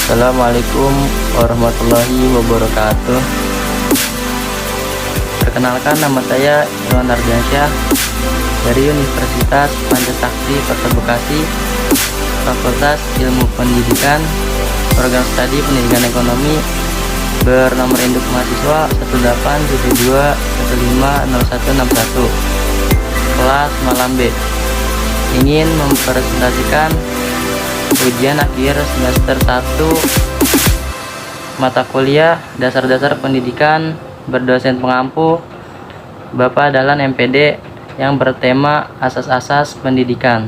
Assalamualaikum warahmatullahi wabarakatuh. Perkenalkan, nama saya Iwan Ardiansyah dari Universitas Pancasakti Kota Bekasi, Fakultas Ilmu Pendidikan, Program Studi Pendidikan Ekonomi, bernomor induk mahasiswa 18721506161, kelas malam B. Ingin mempresentasikan ujian akhir semester 1 mata kuliah Dasar-Dasar Pendidikan berdosen pengampu Bapak Dahlan MPD yang bertema Asas-Asas Pendidikan.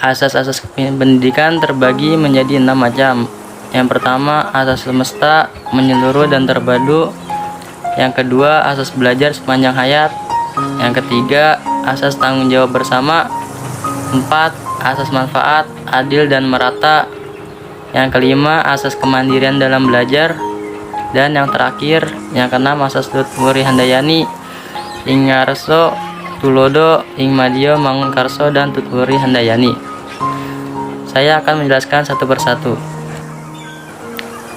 Asas-asas pendidikan terbagi menjadi 6 macam. Yang pertama, asas semesta, menyeluruh dan terpadu. Yang kedua, asas belajar sepanjang hayat. Yang ketiga, asas tanggung jawab bersama. 4. Asas manfaat, adil dan merata. Yang kelima, asas kemandirian dalam belajar. Dan yang terakhir, yang keenam, asas Tutwuri Handayani, Ingarso Tulodo, Ingmadio Mangunkarso, dan Tutwuri Handayani. Saya akan menjelaskan satu persatu.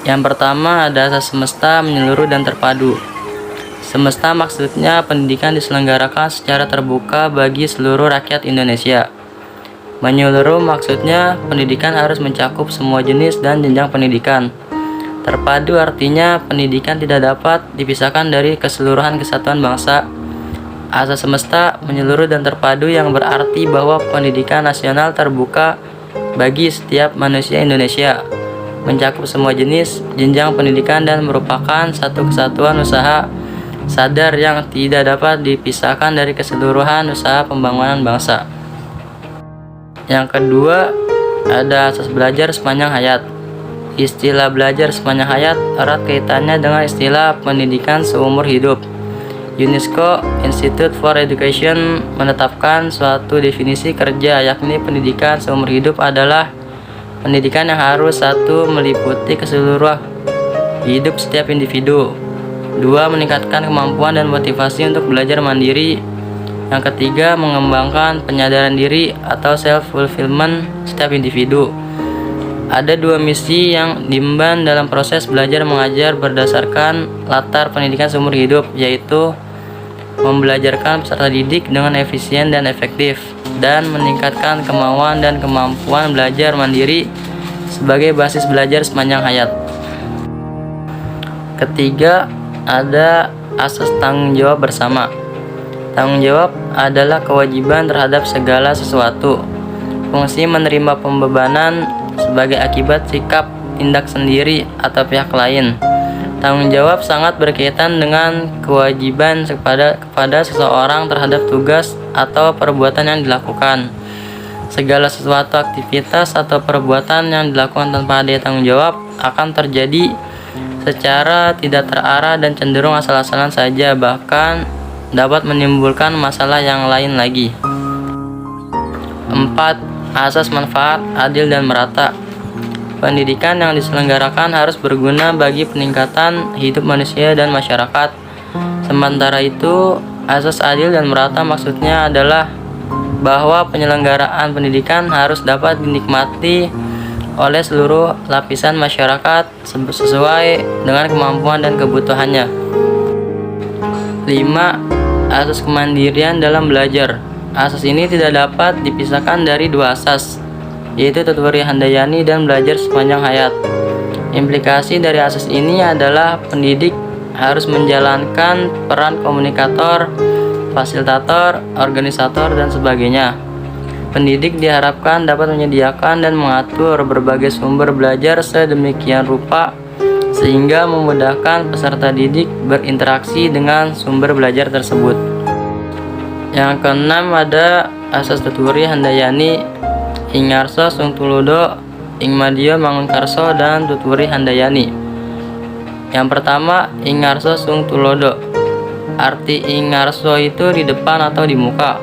Yang pertama ada asas semesta, menyeluruh dan terpadu. Semesta maksudnya pendidikan diselenggarakan secara terbuka bagi seluruh rakyat Indonesia. Menyeluruh maksudnya pendidikan harus mencakup semua jenis dan jenjang pendidikan. Terpadu artinya pendidikan tidak dapat dipisahkan dari keseluruhan kesatuan bangsa. Asas semesta, menyeluruh dan terpadu yang berarti bahwa pendidikan nasional terbuka bagi setiap manusia Indonesia, mencakup semua jenis jenjang pendidikan dan merupakan satu kesatuan usaha sadar yang tidak dapat dipisahkan dari keseluruhan usaha pembangunan bangsa. Yang kedua, ada asas belajar sepanjang hayat. Istilah belajar sepanjang hayat erat kaitannya dengan istilah pendidikan seumur hidup. UNESCO Institute for Education menetapkan suatu definisi kerja, yakni pendidikan seumur hidup adalah pendidikan yang harus satu meliputi keseluruhan hidup setiap individu. 2. Meningkatkan kemampuan dan motivasi untuk belajar mandiri. Yang ketiga, mengembangkan penyadaran diri atau self-fulfillment setiap individu. Ada 2 misi yang diemban dalam proses belajar mengajar berdasarkan latar pendidikan seumur hidup, yaitu membelajarkan peserta didik dengan efisien dan efektif, dan meningkatkan kemauan dan kemampuan belajar mandiri sebagai basis belajar sepanjang hayat. Ketiga, ada asas tanggung jawab bersama. Tanggung jawab adalah kewajiban terhadap segala sesuatu. Fungsi menerima pembebanan sebagai akibat sikap, tindak sendiri, atau pihak lain. Tanggung jawab sangat berkaitan dengan kewajiban kepada seseorang terhadap tugas atau perbuatan yang dilakukan. Segala sesuatu aktivitas atau perbuatan yang dilakukan tanpa adanya tanggung jawab akan terjadi secara tidak terarah dan cenderung asal-asalan saja, bahkan dapat menimbulkan masalah yang lain lagi. 4. Asas manfaat, adil dan merata. Pendidikan yang diselenggarakan harus berguna bagi peningkatan hidup manusia dan masyarakat. Sementara itu, asas adil dan merata maksudnya adalah bahwa penyelenggaraan pendidikan harus dapat dinikmati oleh seluruh lapisan masyarakat sesuai dengan kemampuan dan kebutuhannya. 5. Asas kemandirian dalam belajar. Asas ini tidak dapat dipisahkan dari 2 asas, yaitu Tutwuri Handayani dan belajar sepanjang hayat. Implikasi dari asas ini adalah pendidik harus menjalankan peran komunikator, fasilitator, organisator, dan sebagainya. Pendidik diharapkan dapat menyediakan dan mengatur berbagai sumber belajar sedemikian rupa sehingga memudahkan peserta didik berinteraksi dengan sumber belajar tersebut. Yang keenam ada asas Tutwuri Handayani, Ingarso Sungtulodo, Ingmadio Mangunkarso, dan Tutwuri Handayani. Yang pertama, Ingarso Sungtulodo. Arti Ingarso itu di depan atau di muka.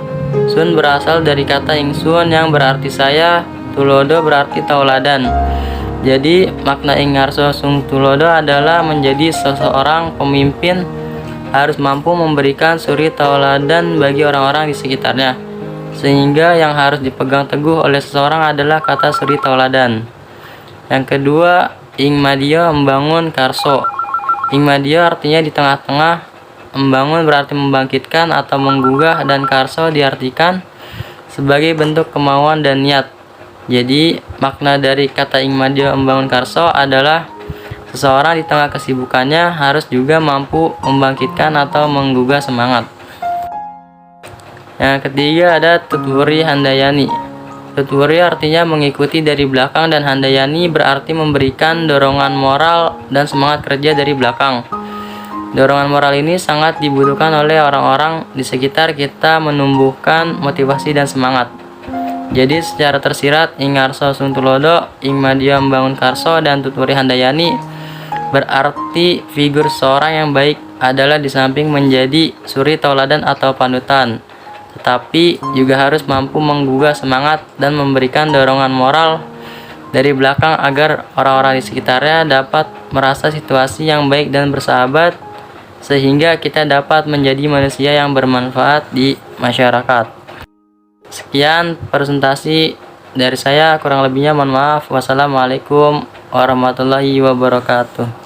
Sun berasal dari kata ingsun yang berarti saya, tulodo berarti tauladan. Jadi makna Ingarso Sungtulodo adalah menjadi seseorang pemimpin harus mampu memberikan suri tauladan bagi orang-orang di sekitarnya. sehingga yang harus dipegang teguh oleh seseorang adalah kata suri tauladan. Yang kedua, ing madya membangun karso. Ing madya artinya di tengah-tengah, membangun berarti membangkitkan atau menggugah, dan karso diartikan sebagai bentuk kemauan dan niat. Jadi makna dari kata ing madya membangun karso adalah seseorang di tengah kesibukannya harus juga mampu membangkitkan atau menggugah semangat. Yang ketiga ada tutwuri handayani. Tutwuri artinya mengikuti dari belakang, dan handayani berarti memberikan dorongan moral dan semangat kerja dari belakang. Dorongan moral ini sangat dibutuhkan oleh orang-orang di sekitar kita, menumbuhkan motivasi dan semangat. Jadi secara tersirat, ing ngarso suntulodo, ing madya membangun karso, dan tutwuri handayani berarti figur seorang yang baik adalah di samping menjadi suri tauladan atau panutan, tetapi juga harus mampu menggugah semangat dan memberikan dorongan moral dari belakang agar orang-orang di sekitarnya dapat merasa situasi yang baik dan bersahabat, sehingga kita dapat menjadi manusia yang bermanfaat di masyarakat. Sekian presentasi dari saya, kurang lebihnya mohon maaf. Wassalamualaikum warahmatullahi wabarakatuh.